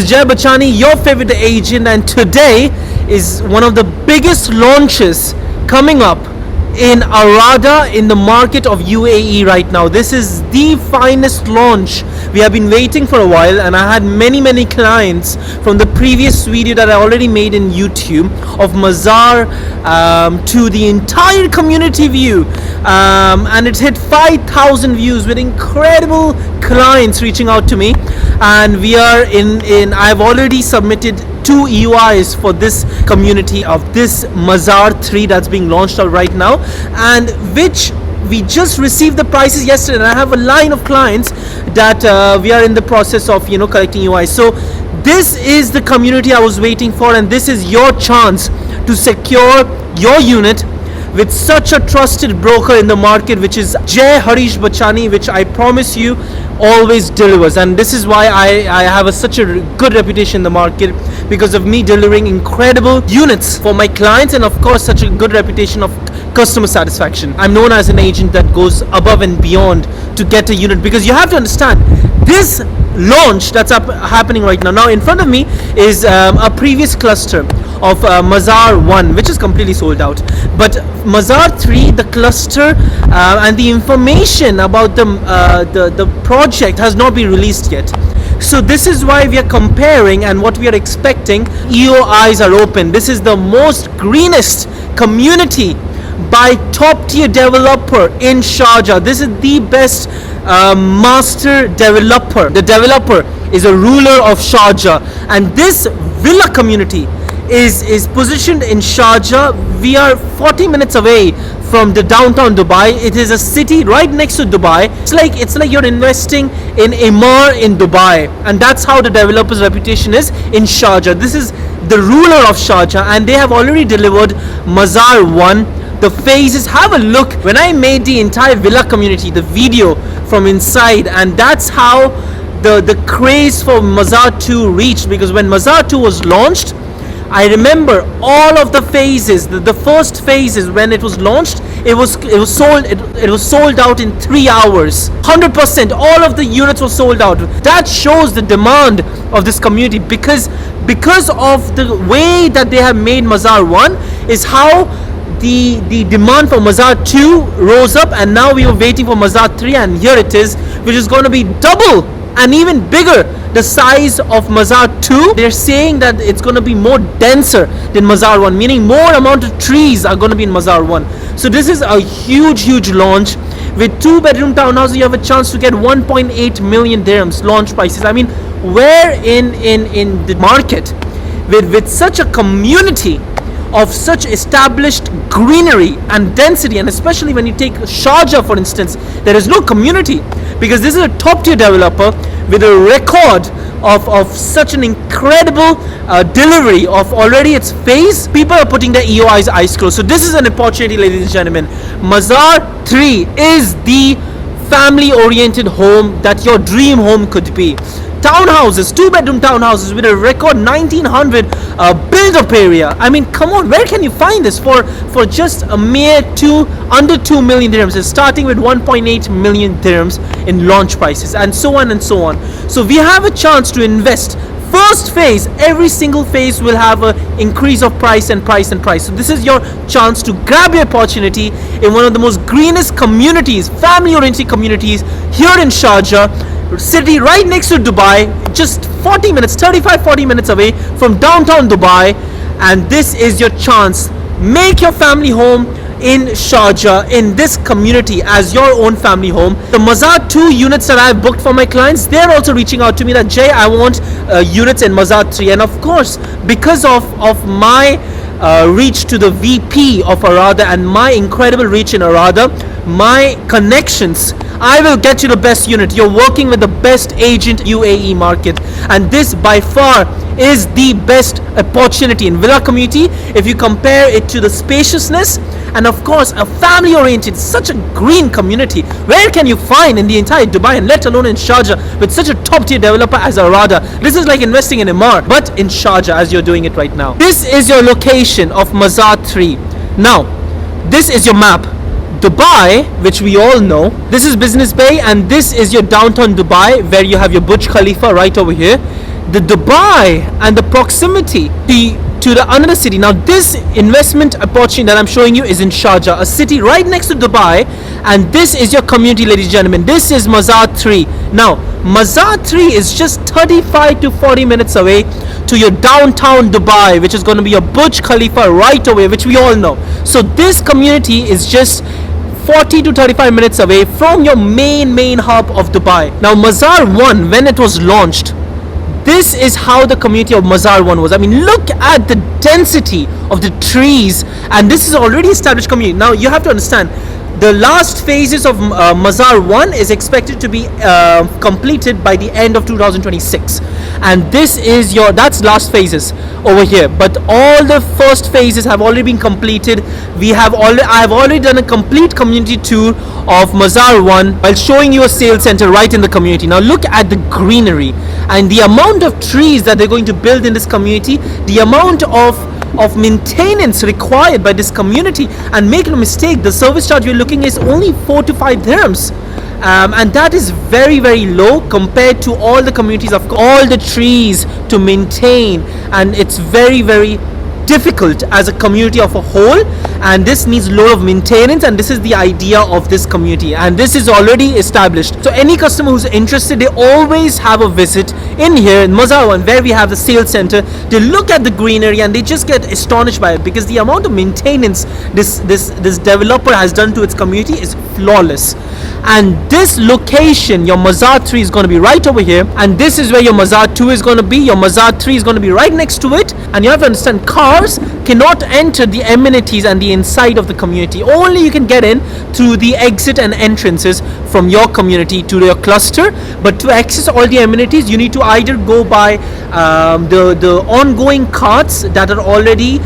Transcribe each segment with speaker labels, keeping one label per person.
Speaker 1: is Jay Bachani, your favorite agent, and today is one of the biggest launches coming up in Arada in the market of UAE right now. This is the finest launch. We have been waiting for a while, and I had many clients from the previous video that I already made in YouTube of Masaar to the entire community view, and it hit 5,000 views with incredible clients reaching out to me. And we are in I've already submitted 2 EUIs for this community of this Masaar 3 that's being launched out right now, and which we just received the prices yesterday, and I have a line of clients that we are in the process of collecting EUIs. So this is the community I was waiting for, and this is your chance to secure your unit with such a trusted broker in the market, which is Jay Harish Bachani, which I promise you always delivers. And this is why I have such a good reputation in the market, because of me delivering incredible units for my clients, and of course such a good reputation of customer satisfaction. I'm known as an agent that goes above and beyond to get a unit, because you have to understand this launch that's happening right now. Now in front of me is a previous cluster of Masaar 1, which is completely sold out, but Masaar 3, the cluster and the information about the project has not been released yet. So this is why we are comparing, and what we are expecting. EOIs are open. This is the most greenest community by top tier developer in Sharjah. This is the best master developer. The developer is a Ruler of Sharjah, and this villa community is positioned in Sharjah. We are 40 minutes away from the downtown Dubai. It is a city right next to Dubai. It's like you're investing in Emaar in Dubai, and that's how the developer's reputation is in Sharjah. This is the Ruler of Sharjah, and they have already delivered Masaar 1. The phases, have a look. When I made the entire villa community, the video from inside, and that's how the craze for Masaar 2 reached, because when Masaar 2 was launched, I remember all of the phases, the first phases when it was launched, it was sold out in 3 hours. 100%, all of the units were sold out. That shows the demand of this community, because of the way that they have made Masaar 1 is how the demand for Masaar 2 rose up, and now we are waiting for Masaar 3, and here it is, which is going to be double and even bigger the size of Masaar 2. They're saying that it's going to be more denser than Masaar 1, meaning more amount of trees are going to be in Masaar 1. So this is a huge launch. With 2-bedroom townhouse, you have a chance to get 1.8 million dirhams launch prices. I mean, where in the market with such a community of such established greenery and density, and especially when you take Sharjah for instance, there is no community, because this is a top tier developer with a record of such an incredible delivery of already its phase. People are putting their EOIs eyes closed. So this is an opportunity, ladies and gentlemen. Masaar 3 is the family oriented home that your dream home could be. Townhouses, 2-bedroom townhouses with a record 1900 build-up area. I mean, come on, where can you find this for just a mere under 2 million dirhams? It's starting with 1.8 million dirhams in launch prices, and so on and so on. So we have a chance to invest. First phase, every single phase will have an increase of price and price and price. So this is your chance to grab your opportunity in one of the most greenest communities, family-oriented communities here in Sharjah, city right next to Dubai, just 35-40 minutes away from downtown Dubai. And this is your chance. Make your family home in Sharjah, in this community, as your own family home. The Masaar 2 units that I've booked for my clients, they're also reaching out to me that, Jay, I want units in Masaar 3. And of course, because of my reach to the VP of Arada and my incredible reach in Arada, my connections, I will get you the best unit. You're working with the best agent UAE market, and this by far is the best opportunity in villa community if you compare it to the spaciousness and of course a family oriented, such a green community. Where can you find in the entire Dubai, and let alone in Sharjah, with such a top tier developer as Arada? This is like investing in Emaar, but in Sharjah as you're doing it right now. This is your location of Masaar 3. Now this is your map. Dubai, which we all know, this is Business Bay, and this is your downtown Dubai, where you have your Burj Khalifa right over here. the Dubai and the proximity to the another city. Now this investment opportunity that I'm showing you is in Sharjah, a city right next to Dubai, and this is your community, ladies and gentlemen. This is Masaar 3. Now Masaar 3 is just 35 to 40 minutes away to your downtown Dubai, which is going to be your Burj Khalifa right away, which we all know. So this community is just 40 to 35 minutes away from your main hub of Dubai. Now Masaar 1, when it was launched, this is how the community of Masaar 1 was. I mean, look at the density of the trees, and this is already established community. Now you have to understand, the last phases of Masaar 1 is expected to be completed by the end of 2026, and this is that's last phases over here, but all the first phases have already been completed. I have already done a complete community tour of Masaar 1 while showing you a sales center right in the community. Now look at the greenery and the amount of trees that they're going to build in this community, the amount of maintenance required by this community. And make no mistake, the service charge we're looking is only 4 to 5 dirhams, and that is very low compared to all the communities of all the trees to maintain, and it's very difficult as a community of a whole, and this needs a lot of maintenance, and this is the idea of this community, and this is already established. So any customer who's interested, they always have a visit in here in Masaar 1, where we have the sales center. They look at the greenery and they just get astonished by it, because the amount of maintenance this developer has done to its community is flawless. And this location, your Masaar 3 is going to be right over here, and this is where your Masaar 2 is going to be. Your Masaar 3 is going to be right next to it, and you have to understand, cars cannot enter the amenities and the inside of the community. Only you can get in through the exit and entrances from your community to your cluster. But to access all the amenities, you need to either go by the ongoing carts that are already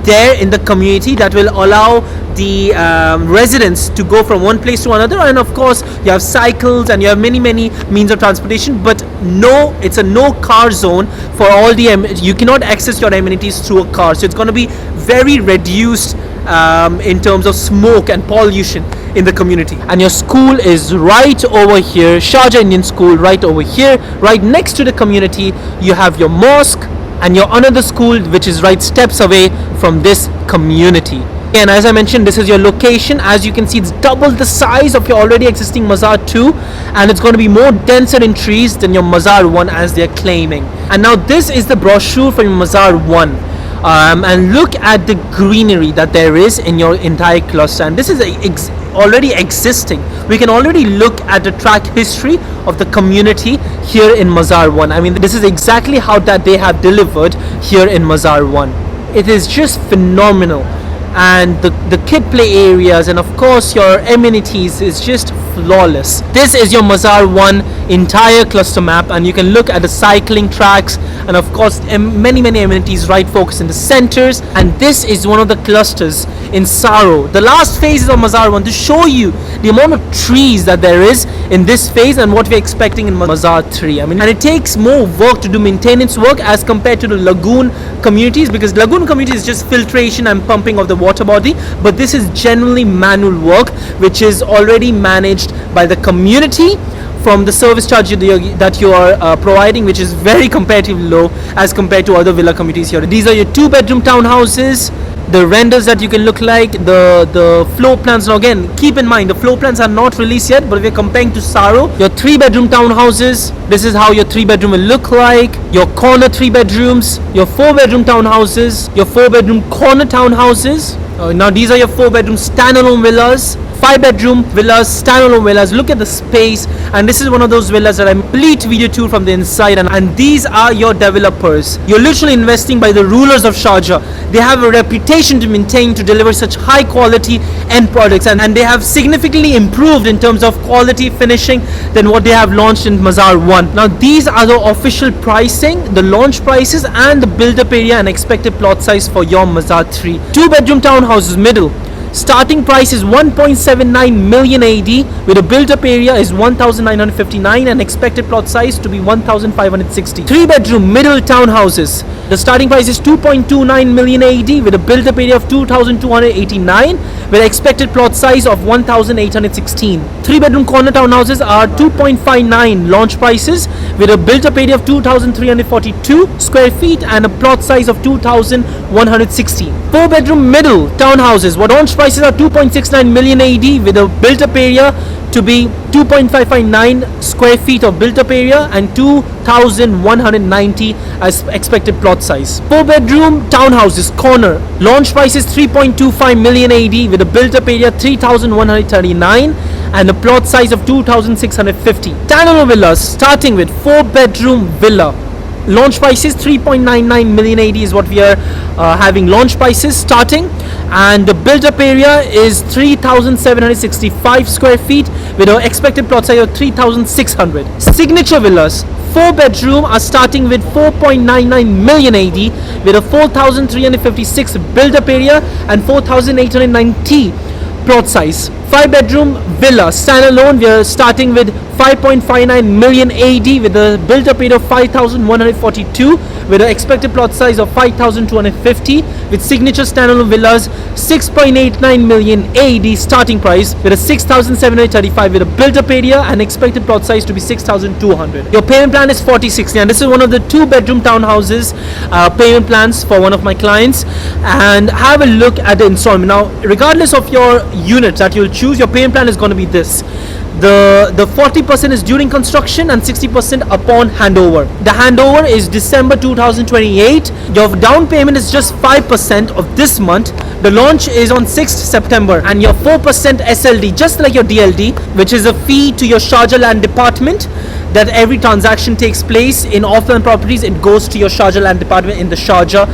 Speaker 1: there in the community, that will allow the residents to go from one place to another, and of course you have cycles and you have many means of transportation. But no, it's a no car zone for all the you cannot access your amenities through a car, so it's going to be very reduced in terms of smoke and pollution in the community. And your school is right over here, Sharjah Indian School, right over here, right next to the community. You have your mosque and your another school, which is right steps away from this community. And as I mentioned, this is your location. As you can see, it's double the size of your already existing Masaar 2, and it's going to be more denser in trees than your Masaar 1, as they're claiming. And now this is the brochure for your Masaar 1. And look at the greenery that there is in your entire cluster, and this is already existing. We can already look at the track history of the community here in Masaar 1. I mean, this is exactly how that they have delivered here in Masaar 1. It is just phenomenal. And the kid play areas and of course your amenities is just flawless. This is your Masaar 1 entire cluster map, and you can look at the cycling tracks and of course many amenities right focused in the centers. And this is one of the clusters in Saro, the last phases of Masaar 1, to show you the amount of trees that there is in this phase and what we're expecting in Masaar 3. I mean, and it takes more work to do maintenance work as compared to the lagoon communities, because lagoon community is just filtration and pumping of the water body, but this is generally manual work which is already managed by the community from the service charge that you are providing, which is very comparatively low as compared to other villa communities here. These are your 2-bedroom townhouses. The renders that you can look like, the floor plans. Now again, keep in mind, the floor plans are not released yet, but we're comparing to Saro. Your 3-bedroom townhouses, this is how your 3-bedroom will look like. Your corner 3 bedrooms, your 4-bedroom townhouses, your 4-bedroom corner townhouses. Now these are your 4-bedroom standalone villas, 5-bedroom villas, standalone villas. Look at the space, and this is one of those villas that I complete video tour from the inside, and these are your developers. You're literally investing by the rulers of Sharjah. They have a reputation to maintain to deliver such high quality end products, and they have significantly improved in terms of quality finishing than what they have launched in Masaar 1. Now these are the official pricing, the launch prices and the build-up area and expected plot size for your Masaar 3. 2-bedroom townhouses, middle. Starting price is 1.79 million AED, with a built-up area is 1,959 and expected plot size to be 1,560. 3-bedroom middle townhouses. The starting price is 2.29 million AED with a built-up area of 2,289 with expected plot size of 1,816. 3-bedroom corner townhouses are 2.59 launch prices with a built-up area of 2,342 square feet and a plot size of 2,116. 4-bedroom middle townhouses, what launch prices are 2.69 million AED with a built-up area to be 2.559 square feet of built-up area and 2,190 as expected plot size. 4-bedroom townhouses corner, launch price is 3.25 million AED with a built-up area 3,139 and a plot size of 2,650. Standalone villas, starting with 4-bedroom villa. Launch price is 3.99 million AED is what we are having launch prices starting, and the built-up area is 3,765 square feet with an expected plot size of 3,600. Signature villas, 4-bedroom are starting with 4.99 million AED with a 4,356 built-up area and 4,890 plot size. 5-bedroom villa standalone, we are starting with 5.59 million AED with a built-up area of 5,142 with an expected plot size of 5,250. With signature standalone villas, 6.89 million AED starting price with a 6,735 with a built-up area and expected plot size to be 6,200. Your payment plan is 40/60, and this is one of the 2-bedroom townhouses payment plans for one of my clients. And have a look at the installment. Now, regardless of your unit that you'll choose, your payment plan is going to be this. The 40% is during construction and 60% upon handover. The handover is December 2028. Your down payment is just 5% of this month. The launch is on 6th September, and your 4% SLD, just like your DLD, which is a fee to your Sharjah land department, that every transaction takes place in offline properties, it goes to your Sharjah land department in the Sharjah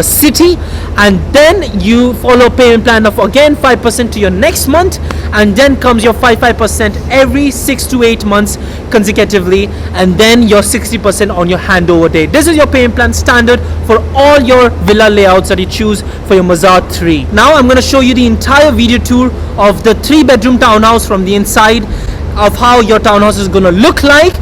Speaker 1: city, and then you follow a payment plan of again 5% to your next month, and then comes your 5% every 6 to 8 months consecutively, and then your 60% on your handover date. This is your payment plan standard for all your villa layouts that you choose for your Masaar 3. Now I'm going to show you the entire video tour of the 3-bedroom townhouse from the inside, of how your townhouse is going to look like.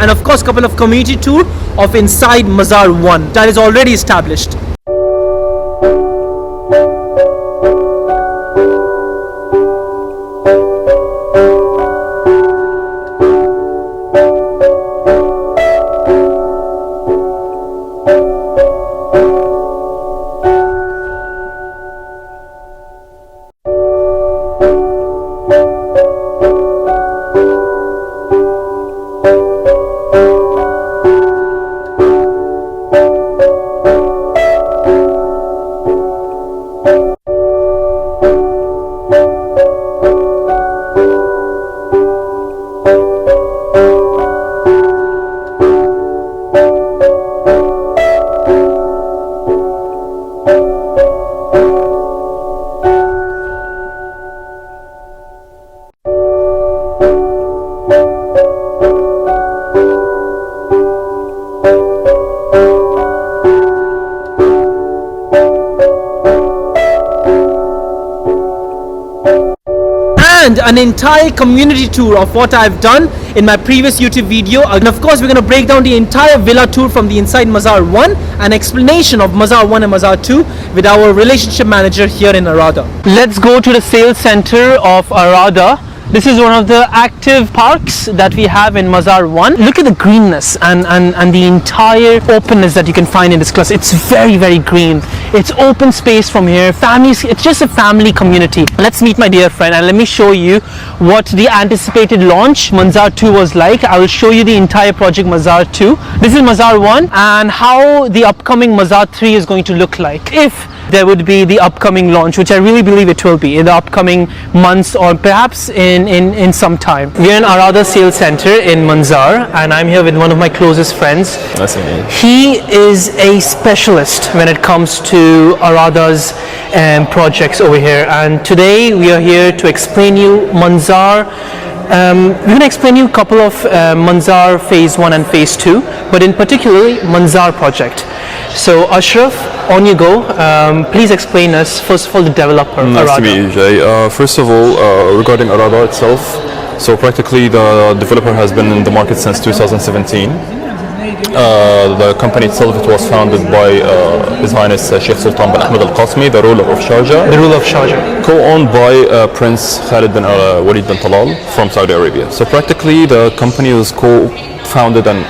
Speaker 1: And of course, couple of community tour of inside Masaar 1 that is already established. an entire community tour of what I've done in my previous YouTube video, and of course we're going to break down the entire villa tour from the inside Masaar 1, an explanation of Masaar 1 and Masaar 2 with our relationship manager here in Arada. Let's go to the sales center of Arada. This is one of the active parks that we have in Masaar 1. Look at the greenness and the entire openness that you can find in this cluster. It's very, very green. It's open space from here. Families, it's just a family community. Let's meet my dear friend and let me show you what the anticipated launch Masaar 2 was like. I will show you the entire project Masaar 2. This is Masaar 1 and how the upcoming Masaar 3 is going to look like if there would be the upcoming launch, which I really believe it will be in the upcoming months or perhaps in some time. We're in Arada Sales Center in Masaar and I'm here with one of my closest friends.
Speaker 2: Nice to meet you.
Speaker 1: He is a specialist when it comes to Arada's projects over here, and today we are here to explain you Masaar. We're going to explain you a couple of Masaar Phase 1 and Phase 2, but in particular Masaar project. So Ashraf, on you go. Please explain us first of all the developer.
Speaker 2: Nice
Speaker 1: Arada.
Speaker 2: to meet you, Jay. First of all, regarding Arada itself, so practically the developer has been in the market since 2017. The company itself, it was founded by His Highness Sheikh Sultan bin Ahmed Al Qasmi, the ruler of Sharjah.
Speaker 1: The Ruler of Sharjah.
Speaker 2: Co-owned by Prince Khalid bin Walid bin Talal from Saudi Arabia. So practically the company was co-founded and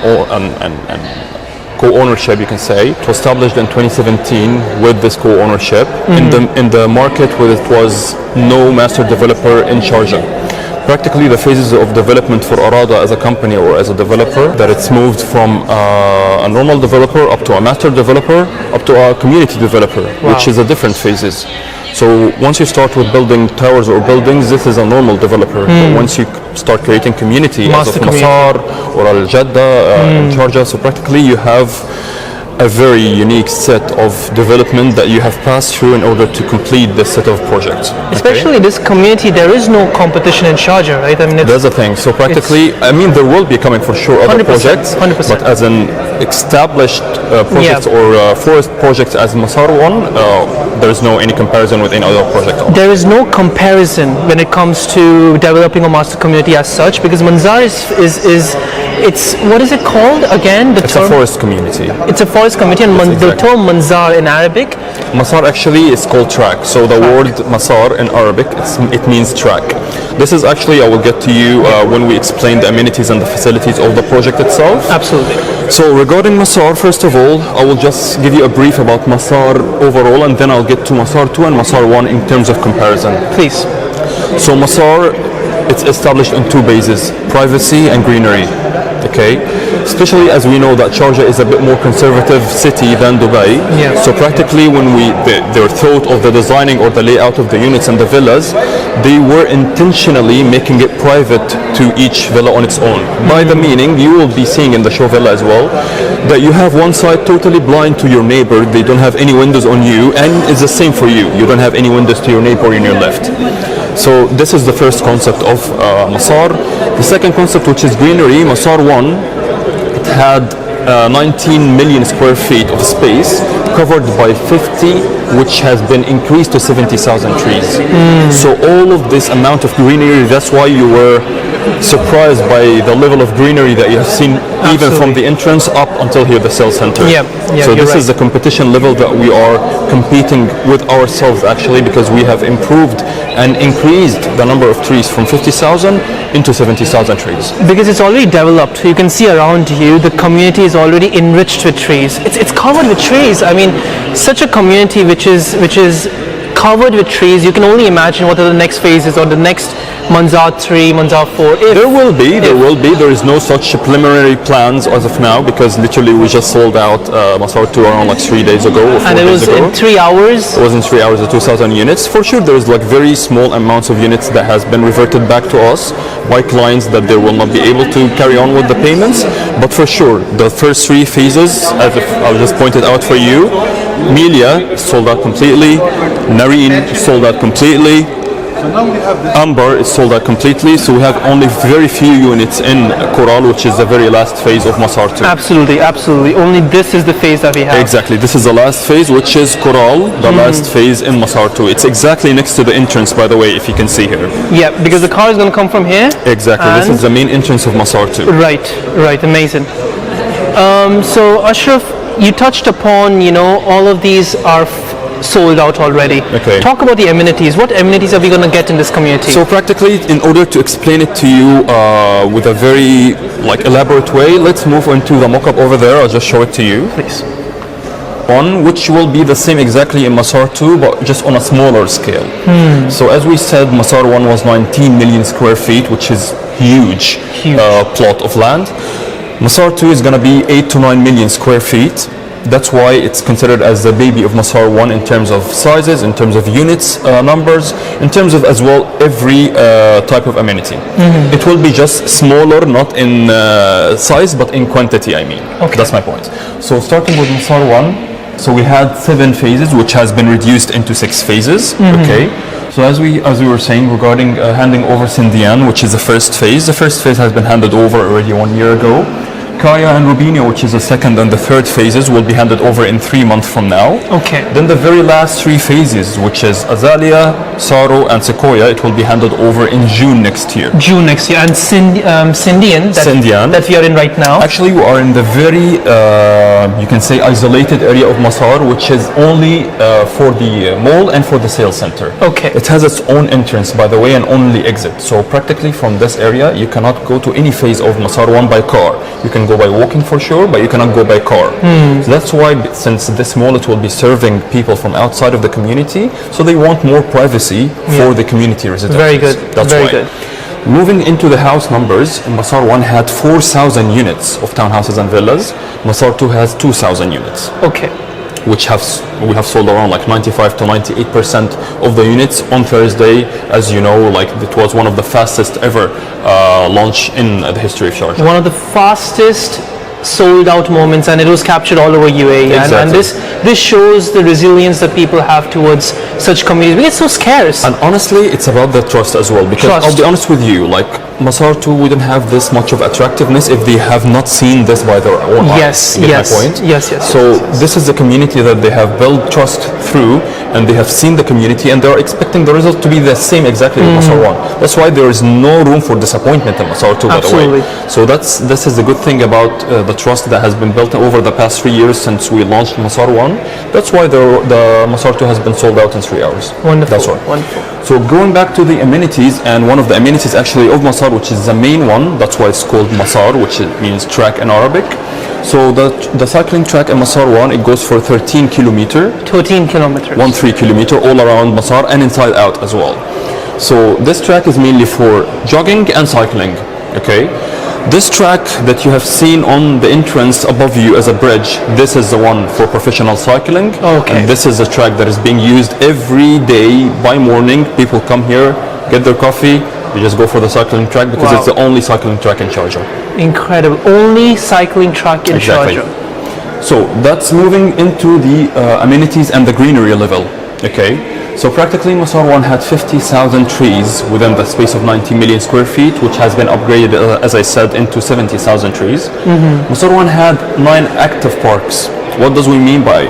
Speaker 2: co-ownership, you can say. It was established in 2017 with this co-ownership in the market where it was no master developer in Sharjah. Practically the phases of development for Arada as a company or as a developer, that it's moved from a normal developer up to a master developer up to a community developer, which is a different phases. So once you start with building towers or buildings, this is a normal developer. But once you start creating community
Speaker 1: Master
Speaker 2: as of Masaar or Al Jadda in Sharjah, so practically you have a very unique set of development that you have passed through in order to complete this set of projects.
Speaker 1: Especially this community, there is no competition in Sharjah, right? I mean,
Speaker 2: that's the thing. So practically, I mean, there will be coming for sure other
Speaker 1: 100%,
Speaker 2: projects,
Speaker 1: 100%.
Speaker 2: but as an established project or forest project as Masaar 1, there is no any comparison with any other project.
Speaker 1: There is no comparison when it comes to developing a master community as such, because Masaar is it's, what is it called again?
Speaker 2: It's a forest community.
Speaker 1: It's a forest community, and the term Masaar in Arabic?
Speaker 2: Masaar actually is called track. So the word Masaar in Arabic, it means track. This is actually, I will get to you when we explain the amenities and the facilities of the project itself.
Speaker 1: Absolutely.
Speaker 2: So regarding Masaar, first of all, I will just give you a brief about Masaar overall, and then I'll get to Masaar 2 and Masaar 1 in terms of comparison.
Speaker 1: Please.
Speaker 2: So Masaar, it's established on two bases, privacy and greenery. Okay, especially as we know that Sharjah is a bit more conservative city than Dubai.
Speaker 1: Yeah.
Speaker 2: So practically when their thought of the designing or the layout of the units and the villas, they were intentionally making it private to each villa on its own. By the meaning, you will be seeing in the show villa as well, that you have one side totally blind to your neighbor, they don't have any windows on you, and it's the same for you. You don't have any windows to your neighbor in your left. So this is the first concept of Masaar. The second concept, which is greenery, Masaar 1, it had 19 million square feet of space covered by 50, which has been increased to 70,000 trees. So all of this amount of greenery, that's why you were surprised by the level of greenery that you have seen. Absolutely. Even from the entrance up until here, the sales center.
Speaker 1: So
Speaker 2: this
Speaker 1: right.
Speaker 2: is the competition level that we are competing with ourselves actually, because we have improved and increased the number of trees from 50,000 into 70,000 trees.
Speaker 1: Because it's already developed. You can see around you, the community is already enriched with trees. It's covered with trees. I mean, such a community which is covered with trees. You can only imagine what are the next phases or the next Masaar 3, Masaar 4.
Speaker 2: There will be. There is no such preliminary plans as of now, because literally we just sold out Masaar 2 around like 3 days ago or 4
Speaker 1: and it
Speaker 2: days
Speaker 1: was
Speaker 2: ago.
Speaker 1: in 3 hours?
Speaker 2: It was in 3 hours of 2,000 units. For sure, there is like very small amounts of units that has been reverted back to us by clients that they will not be able to carry on with the payments. But for sure, the first 3 phases, as I just pointed out for you, Melia sold out completely, Nareen sold out completely,
Speaker 3: So now we have this.
Speaker 2: Amber is sold out completely, so we have only very few units in Coral, which is the very last phase of Masaar 2.
Speaker 1: Absolutely, absolutely. Only this is the phase that we have.
Speaker 2: Exactly, this is the last phase, which is Coral, the last phase in Masaar 2. It's exactly next to the entrance, by the way, if you can see here.
Speaker 1: Yeah, because the car is going to come from here.
Speaker 2: Exactly, this is the main entrance of Masaar 2.
Speaker 1: Right, amazing. So Ashraf, you touched upon, all of these are sold out already.
Speaker 2: Okay.
Speaker 1: Talk about the amenities. What amenities are we going to get in this community?
Speaker 2: So practically, in order to explain it to you with a very elaborate way, let's move into the mock-up over there. I'll just show it to you.
Speaker 1: Please.
Speaker 2: One, which will be the same exactly in Masaar 2, but just on a smaller scale. So as we said, Masaar 1 was 19 million square feet, which is huge. Plot of land. Masaar 2 is going to be 8 to 9 million square feet. That's why it's considered as the baby of Masaar 1 in terms of sizes, in terms of units, numbers, in terms of as well every type of amenity. It will be just smaller, not in size, but in quantity, I mean.
Speaker 1: Okay.
Speaker 2: That's my point. So starting with Masaar 1, so we had 7 phases, which has been reduced into 6 phases. Okay. So as we were saying regarding handing over Sindian, which is the first phase has been handed over already 1 year ago. Kaya and Rubinio, which is the second and the third phases, will be handed over in 3 months from now.
Speaker 1: Okay.
Speaker 2: Then the very last 3 phases, which is Azalea, Saro, and Sequoia, it will be handed over in June next year.
Speaker 1: And Sindian, that we are in right now.
Speaker 2: Actually, we are in the very, you can say, isolated area of Masaar, which is only for the mall and for the sales center.
Speaker 1: Okay.
Speaker 2: It has its own entrance, by the way, and only exit. So practically from this area, you cannot go to any phase of Masaar 1 by car. You can go by walking for sure, but you cannot go by car. So that's why, since this mall, it will be serving people from outside of the community, so they want more privacy for the community residents.
Speaker 1: Very good.
Speaker 2: That's
Speaker 1: Very
Speaker 2: why.
Speaker 1: good.
Speaker 2: Moving into the house numbers, Masaar 1 had 4,000 units of townhouses and villas. Masaar 2 has 2,000 units.
Speaker 1: Okay.
Speaker 2: Which we have sold around 95 to 98% of the units on Thursday. As you know, it was one of the fastest ever launch in the history of Sharjah.
Speaker 1: One of the fastest sold out moments, and it was captured all over UAE.
Speaker 2: Exactly.
Speaker 1: And this shows the resilience that people have towards such communities. We get so scarce.
Speaker 2: And honestly, it's about the trust as well. Because I'll be honest with you, Masaar 2 wouldn't have this much of attractiveness if they have not seen this by their own eyes. You get my point?
Speaker 1: Yes.
Speaker 2: So this is the community that they have built trust through, and they have seen the community, and they are expecting the result to be the same exactly in Masaar 1. That's why there is no room for disappointment in Masaar 2, by the way. So this is the good thing about the trust that has been built over the past 3 years since we launched Masaar 1. That's why the Masaar 2 has been sold out in 3 hours.
Speaker 1: Wonderful.
Speaker 2: That's right.
Speaker 1: Wonderful.
Speaker 2: So going back to the amenities, and one of the amenities actually of Masaar, which is the main one, that's why it's called Masaar, which means track in Arabic. So the cycling track in Masaar 1, it goes for 13 kilometers.
Speaker 1: 13 kilometers.
Speaker 2: 13 kilometer all around Masaar and inside out as well. So this track is mainly for jogging and cycling. Okay. This track that you have seen on the entrance above you as a bridge, this is the one for professional cycling.
Speaker 1: Okay.
Speaker 2: And this is a track that is being used every day by morning. People come here, get their coffee, they just go for the cycling track because it's the only cycling track in Sharjah.
Speaker 1: Incredible. Only cycling track in Sharjah.
Speaker 2: So that's moving into the amenities and the greenery level. Okay. So practically Masaar 1 had 50,000 trees within the space of 90 million square feet, which has been upgraded, as I said, into 70,000 trees. Masaar 1 had 9 active parks. What does we mean by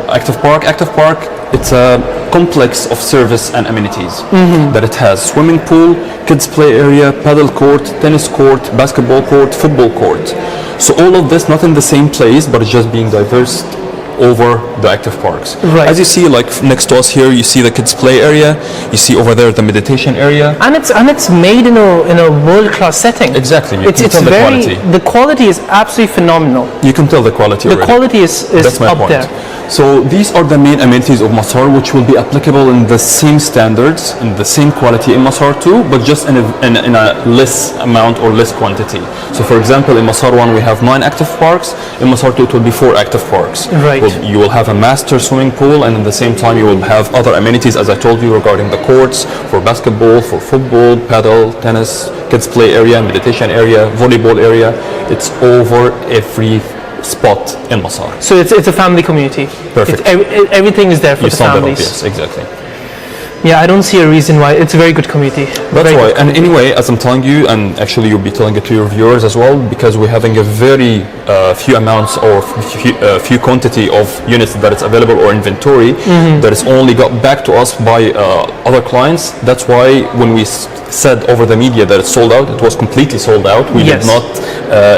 Speaker 2: active park? Active park, it's a complex of service and amenities that it has. Swimming pool, kids play area, paddle court, tennis court, basketball court, football court. So all of this not in the same place, but it's just being diverse over the active parks.
Speaker 1: Right.
Speaker 2: As you see, next to us here, you see the kids play area. You see over there the meditation area.
Speaker 1: And it's made in a world-class setting.
Speaker 2: Exactly. You
Speaker 1: It's
Speaker 2: can tell the quality.
Speaker 1: The quality is absolutely phenomenal.
Speaker 2: You can tell the quality
Speaker 1: The
Speaker 2: already.
Speaker 1: quality is
Speaker 2: That's my
Speaker 1: up
Speaker 2: point.
Speaker 1: there.
Speaker 2: So these are the main amenities of Masaar, which will be applicable in the same standards, in the same quality in Masaar 2, but just in a less amount or less quantity. So for example, in Masaar 1 we have 9 active parks. In Masaar 2 it will be 4 active parks.
Speaker 1: Right.
Speaker 2: You will have a master swimming pool, and at the same time you will have other amenities, as I told you, regarding the courts for basketball, for football, paddle, tennis, kids play area, meditation area, volleyball area. It's over every spot in Masaar.
Speaker 1: So it's a family community.
Speaker 2: Perfect.
Speaker 1: Everything is there for the
Speaker 2: summed it up,
Speaker 1: families.
Speaker 2: yes, exactly.
Speaker 1: Yeah, I don't see a reason why. It's a very good community.
Speaker 2: That's why. And anyway, as I'm telling you, and actually you'll be telling it to your viewers as well, because we're having a very few amounts or few quantity of units that is available or inventory that is only got back to us by other clients. That's why when we said over the media that it's sold out, it was completely sold out. We did not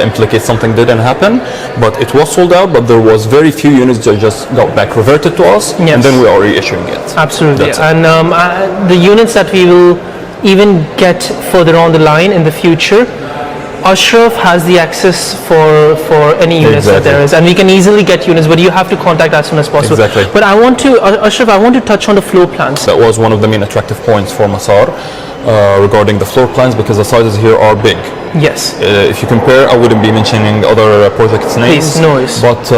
Speaker 2: implicate something didn't happen, but it was sold out. But there was very few units that just got back reverted to us, and then we are reissuing it.
Speaker 1: Absolutely. And the units that we will even get further on the line in the future, Ashraf has the access for any units that there is, and we can easily get units, but you have to contact as soon as possible.
Speaker 2: Exactly.
Speaker 1: But I want to, Ashraf, I want to touch on the floor plans.
Speaker 2: That was one of the main attractive points for Masaar regarding the floor plans, because the sizes here are big.
Speaker 1: Yes.
Speaker 2: If you compare, I wouldn't be mentioning other projects' names.
Speaker 1: Please, no worries.
Speaker 2: But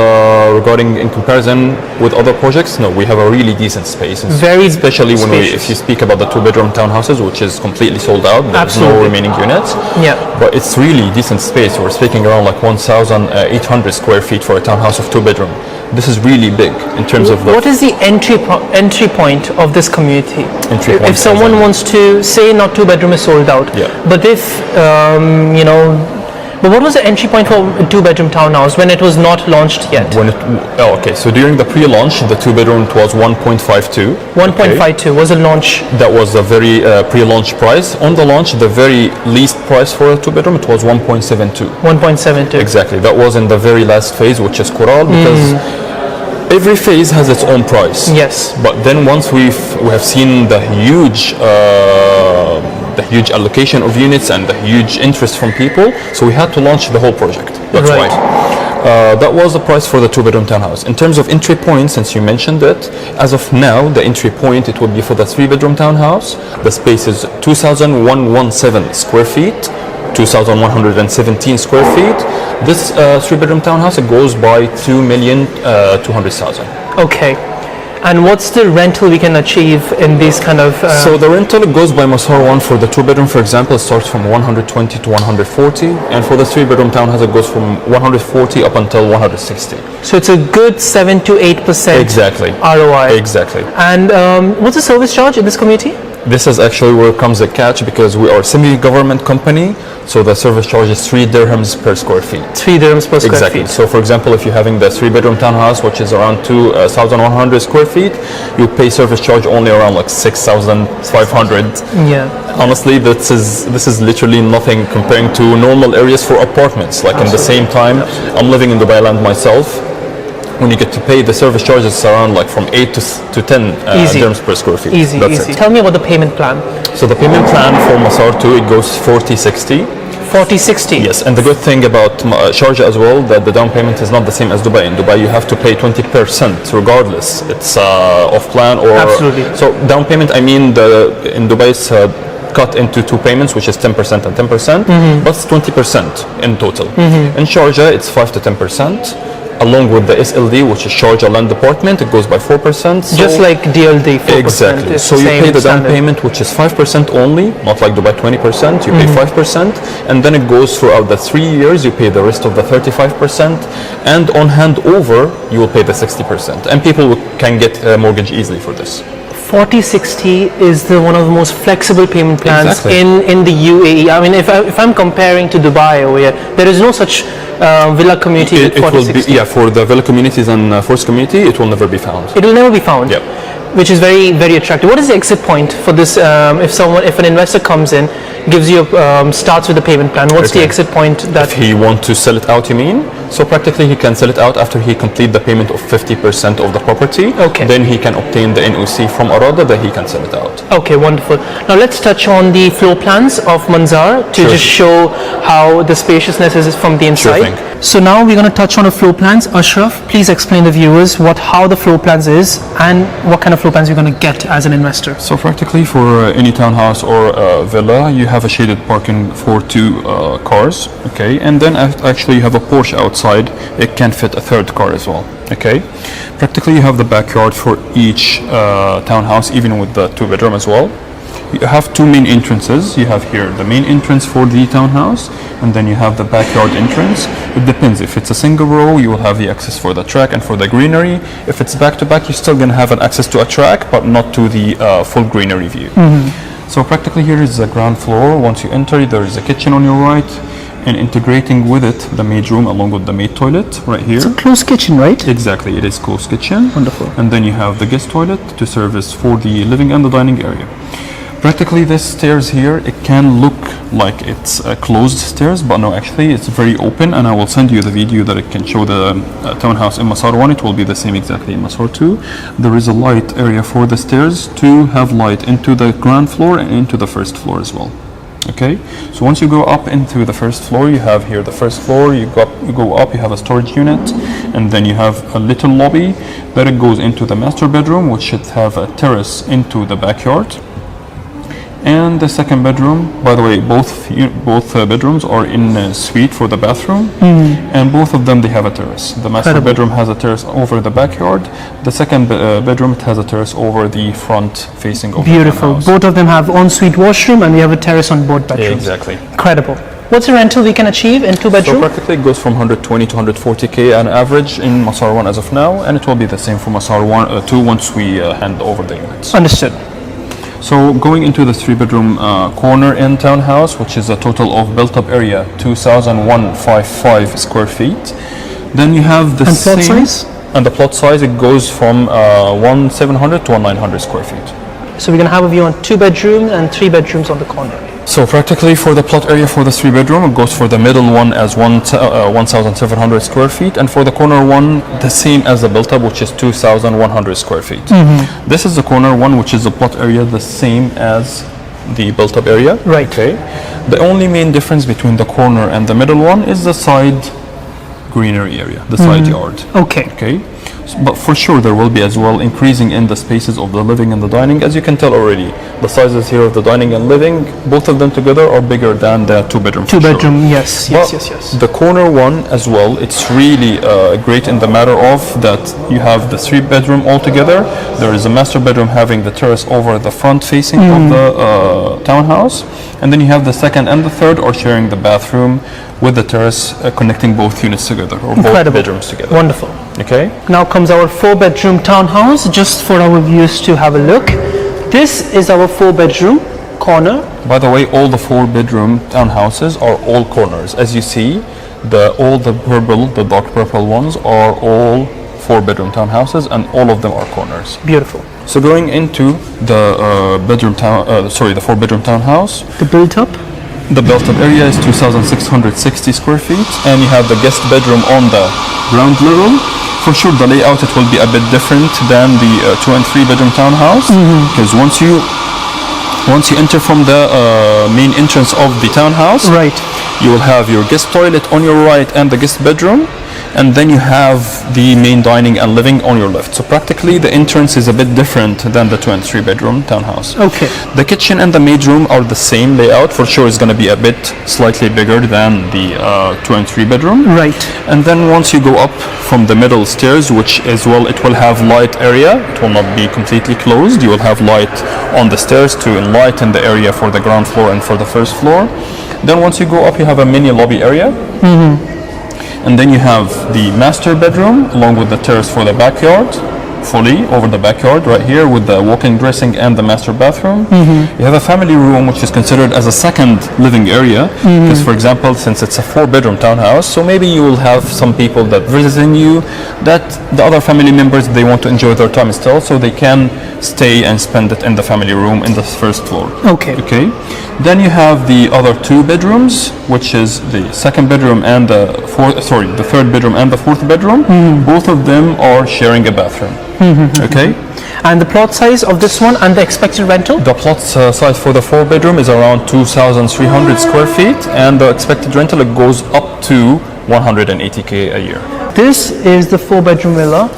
Speaker 2: regarding in comparison with other projects, no, we have a really decent space.
Speaker 1: Very
Speaker 2: especially when
Speaker 1: spacious.
Speaker 2: if you speak about the two-bedroom townhouses, which is completely sold out. There's no remaining units.
Speaker 1: Yeah.
Speaker 2: But it's really decent space. We're speaking around like 1,800 square feet for a townhouse of two-bedroom. This is really big in terms of the...
Speaker 1: What is the entry point of this community?
Speaker 2: Entry point,
Speaker 1: if someone wants to, say not two-bedroom is sold out, but if, but what was the entry point for a two-bedroom townhouse when it was not launched yet?
Speaker 2: Okay, so during the pre-launch, the two-bedroom it was 1.52.
Speaker 1: 1.52 was a launch.
Speaker 2: That was a very pre-launch price. On the launch, the very least price for a two-bedroom, it was 1.72.
Speaker 1: 1.72.
Speaker 2: Exactly. That was in the very last phase, which is Coral, because every phase has its own price.
Speaker 1: Yes.
Speaker 2: But then once we have seen the huge allocation of units and the huge interest from people, so we had to launch the whole project. That's
Speaker 1: right.
Speaker 2: Why. That was the price for the two-bedroom townhouse. In terms of entry point, since you mentioned it, as of now, the entry point, it would be for the three-bedroom townhouse. The space is 2,117 square feet, 2,117 square feet. This three-bedroom townhouse, it goes by 2,200,000.
Speaker 1: Okay. And what's the rental we can achieve in these kind of...
Speaker 2: So the rental goes by Masaar 1 for the two-bedroom, for example, it starts from 120 to 140. And for the three-bedroom townhouse, it goes from 140 up until 160.
Speaker 1: So it's a good 7 to 8%
Speaker 2: exactly.
Speaker 1: ROI.
Speaker 2: Exactly.
Speaker 1: And what's the service charge in this community?
Speaker 2: This is actually where comes the catch, because we are a semi-government company, so the service charge is 3 dirhams per square feet.
Speaker 1: 3 dirhams per square
Speaker 2: exactly.
Speaker 1: feet.
Speaker 2: So for example, if you're having the three-bedroom townhouse, which is around 2,100 square feet, you pay service charge only around like 6,500.
Speaker 1: Yeah.
Speaker 2: Honestly, this is literally nothing comparing to normal areas for apartments. Like in the same time, I'm living in Dubai land myself. When you get to pay the service charges, it's around like from 8 to 10 dirhams per square feet.
Speaker 1: Easy. Tell me about the payment plan.
Speaker 2: So the payment plan for Masaar 2, it goes 40-60.
Speaker 1: 40-60?
Speaker 2: Yes, and the good thing about Sharjah as well, that the down payment is not the same as Dubai. In Dubai, you have to pay 20% regardless. It's off plan or...
Speaker 1: Absolutely.
Speaker 2: So down payment, I mean, in Dubai it's cut into 2 payments, which is 10% and 10%, but it's 20% in total. In Sharjah, it's 5 to 10%. Along with the SLD, which is Sharjah Land Department, it goes by 4%. So
Speaker 1: just like DLD, 4%.
Speaker 2: Exactly. So you pay the down payment, which is 5% only, not like Dubai 20%. You pay 5%, and then it goes throughout the 3 years. You pay the rest of the 35%, and on handover, you will pay the 60%. And people can get a mortgage easily for this. 40-60
Speaker 1: is one of the most flexible payment plans in the UAE. I mean, if I'm comparing to Dubai over here, there is no such villa community with 40-60.
Speaker 2: For the villa communities and forced community, it will never be found.
Speaker 1: It will never be found.
Speaker 2: Yep.
Speaker 1: Which is very, very attractive. What is the exit point for this? If an investor comes in, gives you starts with a payment plan, what's the exit point that...
Speaker 2: If he wants to sell it out, you mean? So practically he can sell it out after he complete the payment of 50% of the property.
Speaker 1: Okay.
Speaker 2: Then he can obtain the NOC from Arada, then he can sell it out.
Speaker 1: Okay, wonderful. Now let's touch on the floor plans of Masaar to just show how the spaciousness is from the inside.
Speaker 2: Sure thing.
Speaker 1: So now we're going to touch on the floor plans. Ashraf, please explain the viewers how the floor plans is and what kind of floor plans you're going to get as an investor.
Speaker 2: So practically for any townhouse or villa, you have a shaded parking for 2 cars, okay, and then actually you have a Porsche outside. It can fit a 3rd car as well, okay. Practically you have the backyard for each townhouse, even with the 2-bedroom as well. You have two main entrances. You have here the main entrance for the townhouse, and then you have the backyard entrance. It depends. If it's a single row, you will have the access for the track and for the greenery. If it's back to back, you're still going to have an access to a track, but not to the full greenery view. So practically here is the ground floor. Once you enter, there is a kitchen on your right, and integrating with it the maid room along with the maid toilet right here.
Speaker 1: It's a closed kitchen, right?
Speaker 2: Exactly, it is closed kitchen.
Speaker 1: Wonderful.
Speaker 2: And then you have the guest toilet to service for the living and the dining area. Practically this stairs here, it can look like it's closed stairs, but no, actually it's very open, and I will send you the video that it can show the townhouse in Masaar 1. It will be the same exactly in Masaar 2. There is a light area for the stairs to have light into the ground floor and into the first floor as well. Okay, so once you go up into the first floor, you have here the first floor, you go up, you have a storage unit, and then you have a little lobby that it goes into the master bedroom, which should have a terrace into the backyard. And the second bedroom, by the way, both bedrooms are in a suite for the bathroom, and both of them, they have a terrace. The master bedroom has a terrace over the backyard. The second bedroom, it has a terrace over the front facing over the house.
Speaker 1: Both of them have ensuite washroom, and we have a terrace on both bedrooms.
Speaker 2: Yeah, exactly.
Speaker 1: Incredible. What's the rental we can achieve in two bedroom?
Speaker 2: So practically it goes from 120 to 140k an average in Masaar 1 as of now, and it will be the same for Masaar 2 once we hand over the units.
Speaker 1: Understood.
Speaker 2: So going into the 3-bedroom corner in townhouse, which is a total of built-up area 2,155 square feet. Then you have the
Speaker 1: plot size?
Speaker 2: And the plot size, it goes from 1,700 to 1,900 square feet.
Speaker 1: So we're going to have a view on 2 bedrooms and 3 bedrooms on the corner.
Speaker 2: So practically for the plot area for the 3-bedroom, it goes for the middle one as 1,700 square feet, and for the corner one, the same as the built-up, which is 2,100 square feet. This is the corner one, which is the plot area, the same as the built-up area.
Speaker 1: Right.
Speaker 2: Okay. The only main difference between the corner and the middle one is the side greenery area, the side yard.
Speaker 1: Okay.
Speaker 2: Okay. But for sure there will be as well increasing in the spaces of the living and the dining. As you can tell already, the sizes here of the dining and living, both of them together are bigger than the 2-bedroom.
Speaker 1: 2-bedroom, yes.
Speaker 2: The corner one as well, it's really great in the matter of that you have the 3-bedroom all together. There is a master bedroom having the terrace over the front facing of the townhouse, and then you have the second and the third are sharing the bathroom with the terrace connecting both units together, or both bedrooms together.
Speaker 1: Wonderful.
Speaker 2: Okay.
Speaker 1: Now comes our 4-bedroom townhouse, just for our viewers to have a look. This is our 4-bedroom corner.
Speaker 2: By the way, all the 4-bedroom townhouses are all corners. As you see, all the purple, the dark purple ones are all 4-bedroom townhouses, and all of them are corners.
Speaker 1: Beautiful.
Speaker 2: So going into the 4-bedroom townhouse.
Speaker 1: The built-up.
Speaker 2: The built-up area is 2,660 square feet, and you have the guest bedroom on the ground level. For sure, the layout, it will be a bit different than the 2- and 3-bedroom townhouse, because once you enter from the main entrance of the townhouse,
Speaker 1: right,
Speaker 2: you will have your guest toilet on your right and the guest bedroom, and then you have the main dining and living on your left. So practically the entrance is a bit different than the 2- and 3-bedroom townhouse.
Speaker 1: Okay.
Speaker 2: The kitchen and the maid room are the same layout. For sure it's going to be a bit slightly bigger than the 2- and 3-bedroom.
Speaker 1: Right.
Speaker 2: And then once you go up from the middle stairs, which as well, it will have light area. It will not be completely closed. You will have light on the stairs to enlighten the area for the ground floor and for the first floor. Then once you go up, you have a mini lobby area. And then you have the master bedroom along with the terrace for the backyard, fully over the backyard right here with the walk-in dressing and the master bathroom. You have a family room, which is considered as a second living area, because for example, since it's a 4-bedroom townhouse, so maybe you will have some people that visiting you, that the other family members, they want to enjoy their time still, so they can stay and spend it in the family room in the first floor.
Speaker 1: Okay.
Speaker 2: Then you have the other 2 bedrooms, which is the 2nd bedroom and the 3rd bedroom and the 4th bedroom. Both of them are sharing a bathroom. Okay.
Speaker 1: And the plot size of this one and the expected rental?
Speaker 2: The plot size for the 4-bedroom is around 2,300 square feet, and the expected rental, it goes up to 180k a year.
Speaker 1: This is the 4-bedroom villa.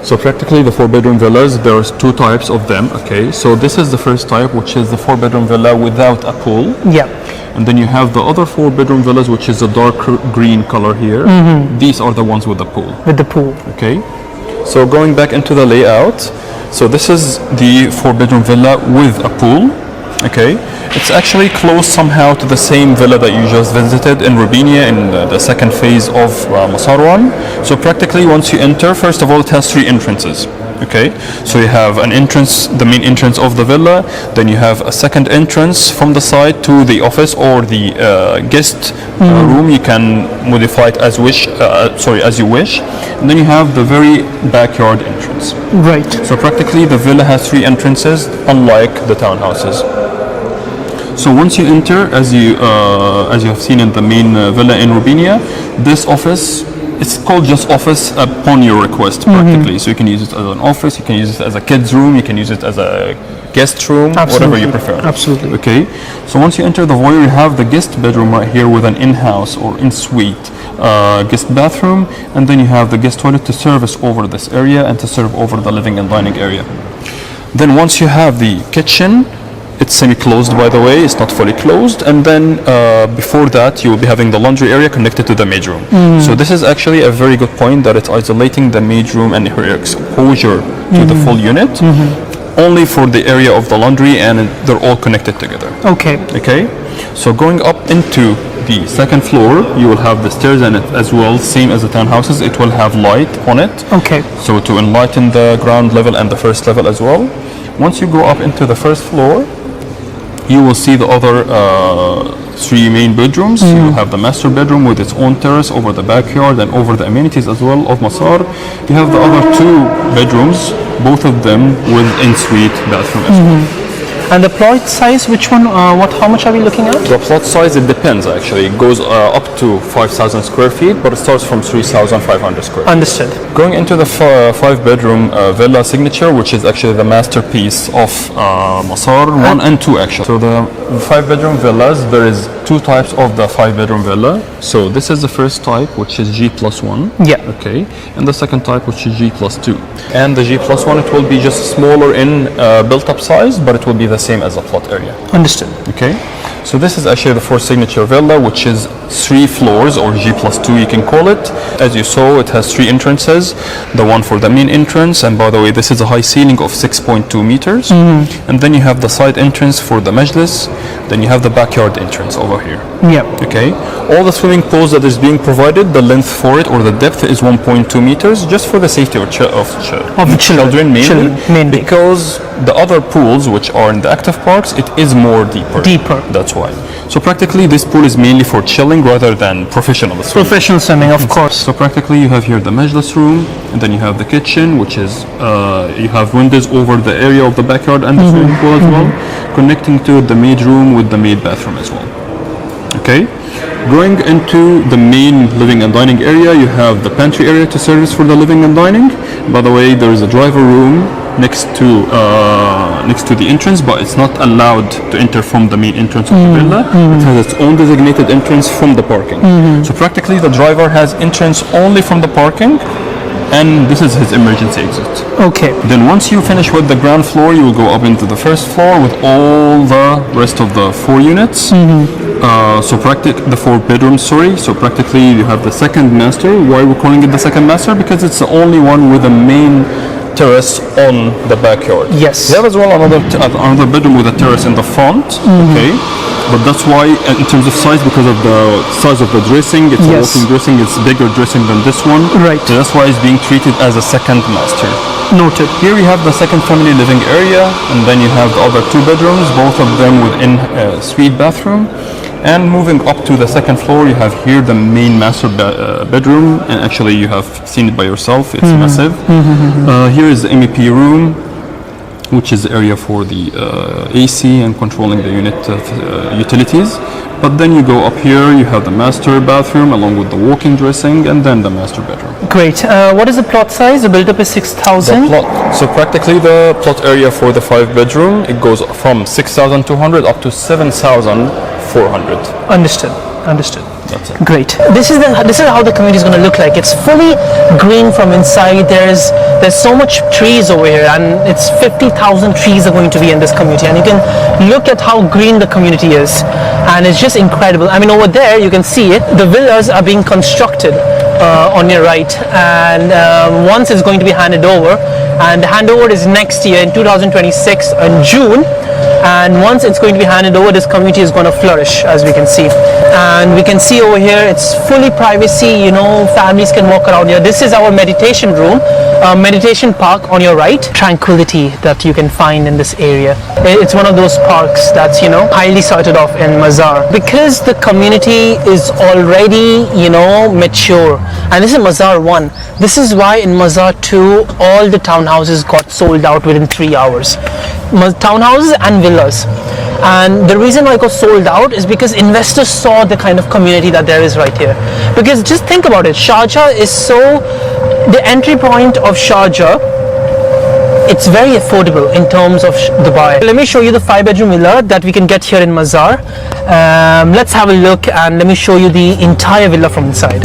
Speaker 2: So practically the 4-bedroom villas, there's 2 types of them. Okay, so this is the first type, which is the 4-bedroom villa without a pool.
Speaker 1: Yeah.
Speaker 2: And then you have the other 4-bedroom villas, which is the dark green color here. These are the ones with the pool.
Speaker 1: With the pool.
Speaker 2: Okay. So going back into the layout, so this is the 4-bedroom villa with a pool, Okay, it's actually close somehow to the same villa that you just visited in Rubinia in the second phase of Masaar 1. So practically once you enter, first of all it has 3 entrances. Okay, so you have an entrance, the main entrance of the villa, then you have a second entrance from the side to the office or the guest room. You can modify it as as you wish, and then you have the very backyard entrance.
Speaker 1: Right.
Speaker 2: So practically the villa has 3 entrances, unlike the townhouses. So once you enter, as you have seen in the main villa in Rubinia, this office, it's called just office upon your request practically. So you can use it as an office, you can use it as a kid's room, you can use it as a guest room, whatever you prefer.
Speaker 1: Absolutely.
Speaker 2: Okay, so once you enter the foyer, you have the guest bedroom right here with an in-house or in-suite guest bathroom, and then you have the guest toilet to service over this area and to serve over the living and dining area. Then once you have the kitchen, it's semi-closed, by the way, it's not fully closed, and then before that you will be having the laundry area connected to the maid room. So this is actually a very good point, that it's isolating the maid room and her exposure to the full unit only for the area of the laundry, and they're all connected together.
Speaker 1: Okay.
Speaker 2: Okay, so going up into the second floor, you will have the stairs in it as well, same as the townhouses. It will have light on it.
Speaker 1: Okay.
Speaker 2: So to enlighten the ground level and the first level as well. Once you go up into the first floor, you will see the other 3 main bedrooms. You have the master bedroom with its own terrace over the backyard and over the amenities as well of Masaar. You have the other 2 bedrooms, both of them with en-suite bathroom as well.
Speaker 1: And the plot size, which one, how much are we looking at?
Speaker 2: The plot size, it depends actually. It goes up to 5,000 square feet, but it starts from 3,500 square feet.
Speaker 1: Understood.
Speaker 2: Going into the 5-bedroom villa signature, which is actually the masterpiece of Masaar 1 and 2 actually. So the 5-bedroom villas, there is 2 types of the 5-bedroom villa. So this is the first type, which is G+1.
Speaker 1: Yeah.
Speaker 2: Okay. And the second type, which is G+2. And the G+1, it will be just smaller in built-up size, but it will be the same as the plot area.
Speaker 1: Understood.
Speaker 2: Okay, so this is actually the 4th signature villa, which is 3 floors, or G+2 you can call it. As you saw, it has 3 entrances. The one for the main entrance, and by the way, this is a high ceiling of 6.2 meters. And then you have the side entrance for the majlis. Then you have the backyard entrance over here.
Speaker 1: Yeah.
Speaker 2: Okay, all the swimming pools that is being provided, the length for it or the depth is 1.2 meters, just for the safety of children mainly, because the other pools which are in the active parks, it is more deeper. That's why. So practically this pool is mainly for chilling rather than professional swimming.
Speaker 1: Professional swimming, of course.
Speaker 2: So practically you have here the majlis room, and then you have the kitchen, which is you have windows over the area of the backyard and the swimming pool as well, connecting to the maid room with the maid bathroom as well. Okay, going into the main living and dining area, you have the pantry area to service for the living and dining. By the way, there is a driver room next to the entrance, but it's not allowed to enter from the main entrance of the villa. It has its own designated entrance from the parking. So practically the driver has entrance only from the parking, and this is his emergency exit.
Speaker 1: Okay.
Speaker 2: Then once you finish with the ground floor, you will go up into the first floor with all the rest of the 4 units. The 4 bedrooms, sorry. So practically you have the second master. Why we're calling it the second master? Because it's the only one with a main terrace on the backyard.
Speaker 1: Yes.
Speaker 2: You have as well another bedroom with a terrace in the front. Okay. But that's why, in terms of size, because of the size of the dressing, it's a walk-in dressing, it's bigger dressing than this one.
Speaker 1: Right.
Speaker 2: So that's why it's being treated as a second master.
Speaker 1: Noted.
Speaker 2: Here we have the second family living area, and then you have the other 2 bedrooms, both of them within a suite bathroom. And moving up to the second floor, you have here the main master bedroom, and actually you have seen it by yourself, it's massive. Here is the MEP room, which is the area for the AC and controlling the unit utilities. But then you go up here, you have the master bathroom along with the walk-in dressing, and then the master bedroom.
Speaker 1: Great. What is the plot size? The build-up is 6,000.
Speaker 2: So practically the plot area for the 5-bedroom, it goes from 6,200 up to 7,400.
Speaker 1: Understood.
Speaker 2: That's it.
Speaker 1: Great. This is how the community is going to look like. It's fully green from inside. There's so much trees over here, and it's 50,000 trees are going to be in this community, and you can look at how green the community is, and it's just incredible. I mean, over there you can see it. The villas are being constructed on your right, and once it's going to be handed over, and the handover is next year in 2026 in June. and once it's going to be handed over, this community is going to flourish, as we can see. And we can see over here it's fully privacy, families can walk around here. This is our meditation room, meditation park on your right. Tranquility that you can find in this area. It's one of those parks that's highly sought of in Masaar, because the community is already mature. And this is Masaar 1. This is why in Masaar 2 all the townhouses got sold out within 3 hours. Townhouses and villas. And the reason why it got sold out is because investors saw the kind of community that there is right here. Because just think about it, Sharjah is the entry point of Sharjah, it's very affordable in terms of Dubai. Let me show you the 5-bedroom villa that we can get here in Masaar. Let's have a look and let me show you the entire villa from inside.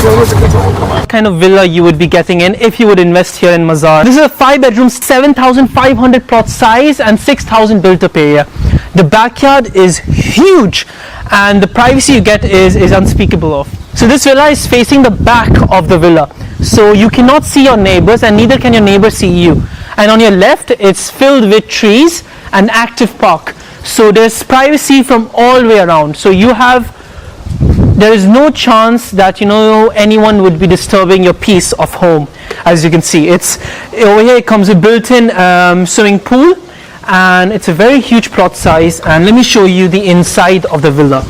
Speaker 1: What kind of villa you would be getting in if you would invest here in Masaar. This is a 5-bedroom, 7,500 plot size and 6,000 built-up area. The backyard is huge and the privacy you get is unspeakable of. So this villa is facing the back of the villa, so you cannot see your neighbors and neither can your neighbors see you. And on your left it's filled with trees and active park, so there's privacy from all the way around. So there is no chance that anyone would be disturbing your peace of home. As you can see, it's over here, it comes with built-in swimming pool, and it's a very huge plot size. And let me show you the inside of the villa.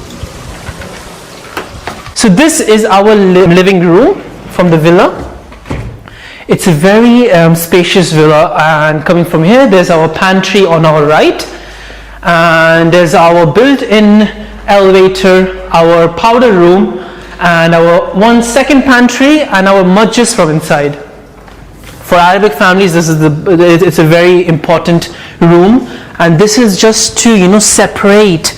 Speaker 1: So this is our living room from the villa. It's a very spacious villa, and coming from here there's our pantry on our right, and there's our built-in elevator, our powder room, and our second pantry, and our majlis from inside. For Arabic families, it's a very important room, and this is just to separate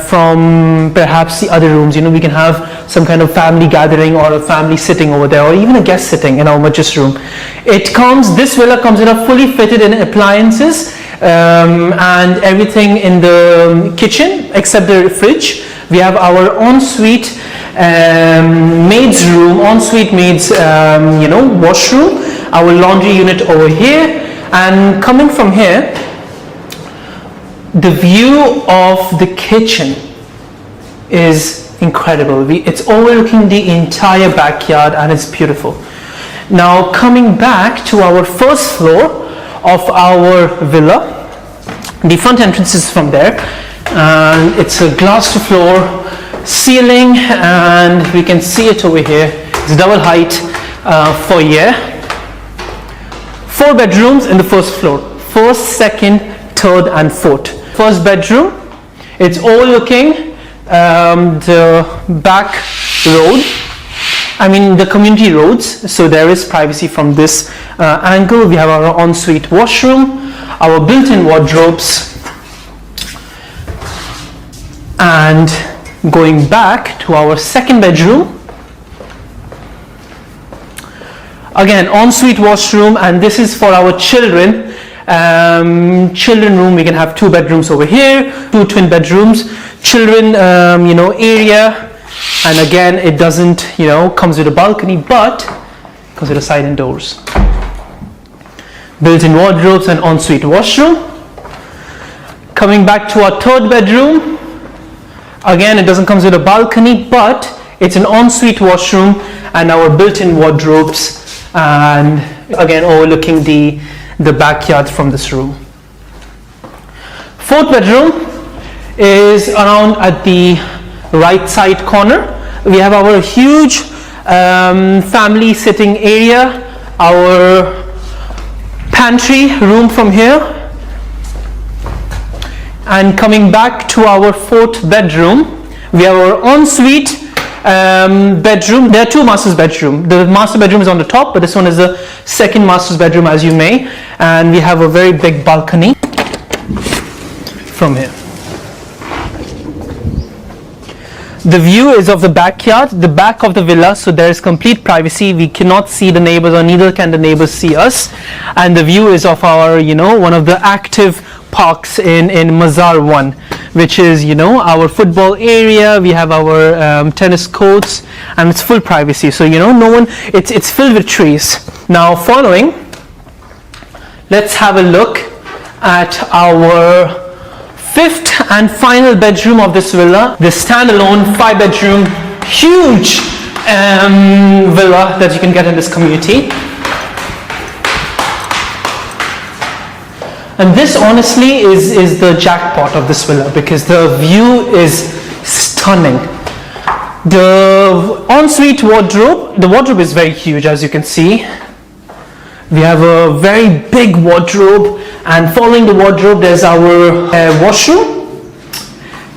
Speaker 1: from perhaps the other rooms. We can have some kind of family gathering or a family sitting over there, or even a guest sitting in our majlis room. This villa comes with a fully fitted in appliances and everything in the kitchen except the fridge. We have our ensuite maid's room, washroom, our laundry unit over here, and coming from here, the view of the kitchen is incredible. It's overlooking the entire backyard and it's beautiful. Now coming back to our first floor of our villa, the front entrance is from there, and it's a glass to floor ceiling, and we can see it over here. It's double height foyer. 4 bedrooms in the first floor, first, second, third and fourth. First bedroom, it's overlooking the back road, the community roads, so there is privacy from this angle. We have our ensuite washroom, our built-in wardrobes, and going back to our second bedroom, again ensuite washroom, and this is for our children room. We can have 2 bedrooms over here, 2 twin bedrooms, children area, and again it doesn't comes with a balcony but comes with a side and doors. Built-in wardrobes and ensuite washroom. Coming back to our third bedroom, again it doesn't come with a balcony but it's an ensuite washroom and our built-in wardrobes, and again overlooking the backyard from this room. Fourth bedroom is around at the right side corner. We have our huge family sitting area, our pantry room from here, and coming back to our fourth bedroom, we have our ensuite bedroom. There are 2 master's bedrooms. The master bedroom is on the top, but this one is the second master's bedroom, as you may, and we have a very big balcony from here. The view is of the backyard, the back of the villa, so there is complete privacy. We cannot see the neighbors, or neither can the neighbors see us, and the view is of our one of the active parks in Masaar 1. which is, you know, our football area. We have our tennis courts, and it's full privacy. So, you know, no one. It's filled with trees. Now, following, let's have a look at our fifth and final bedroom of this villa. The standalone 5-bedroom, huge villa that you can get in this community. And this honestly is the jackpot of this villa, because the view is stunning. The ensuite wardrobe, the wardrobe is very huge, as you can see. We have a very big wardrobe, and following the wardrobe there's our washroom.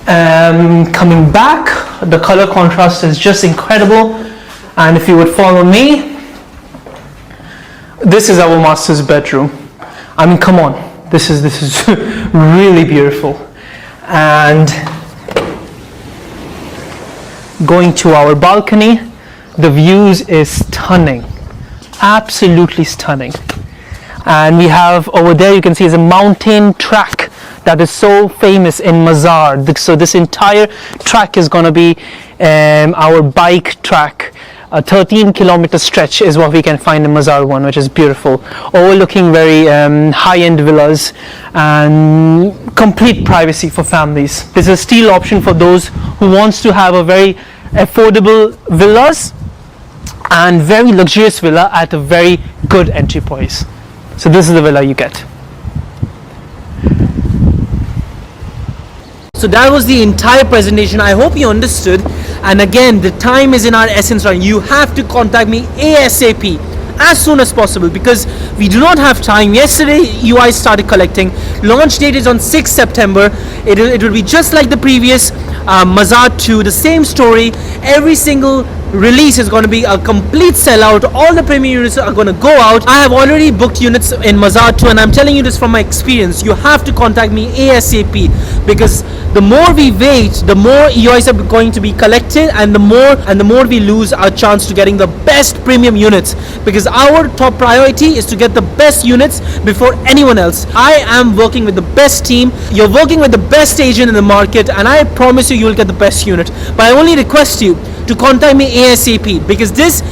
Speaker 1: Coming back, the color contrast is just incredible. And if you would follow me, this is our master's bedroom. I mean, come on. This is really beautiful. And going to our balcony, the views is stunning, absolutely stunning. And we have over there, you can see, is a mountain track that is so famous in Masaar. So this entire track is going to be our bike track. A 13-kilometer stretch is what we can find in Masaar 1, which is beautiful, overlooking very high-end villas and complete privacy for families. This is a steal option for those who wants to have a very affordable villas and very luxurious villa at a very good entry price. So this is the villa you get. So that was the entire presentation. I hope you understood. And again, the time is in our essence right. You have to contact me ASAP, as soon as possible, because we do not have time. Yesterday UI started collecting. Launch date is on 6th September. It will be just like the previous Masaar 2, the same story. Every single release is going to be a complete sellout. All the premium units are going to go out. I have already booked units in Masaar 2, and I'm telling you this from my experience. You have to contact me ASAP, because the more we wait, the more EOIs are going to be collected, and the more we lose our chance to getting the best premium units, because our top priority is to get the best units before anyone else. I am working with the best team. You're working with the best agent in the market, and I promise you will get the best unit. But I only request you to contact me ASAP, because this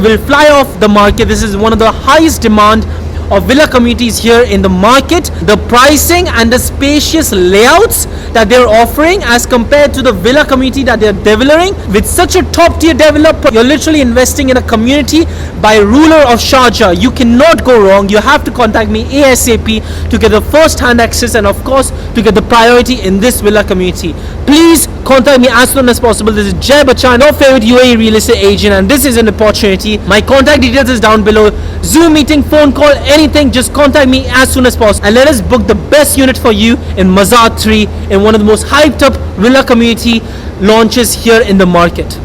Speaker 1: will fly off the market. This is one of the highest demand of villa communities here in the market. The pricing and the spacious layouts that they're offering as compared to the villa community that they're developing with such a top tier developer, you're literally investing in a community by Ruler of Sharjah. You cannot go wrong. You have to contact me ASAP to get the first hand access, and of course to get the priority in this villa community. Please contact me as soon as possible. This is Jay Bachchan, your favorite UAE real estate agent, and this is an opportunity. My contact details is down below. Zoom meeting, phone call, anything, just contact me as soon as possible, and let us book the best unit for you in Masaar 3, in one of the most hyped up villa community launches here in the market.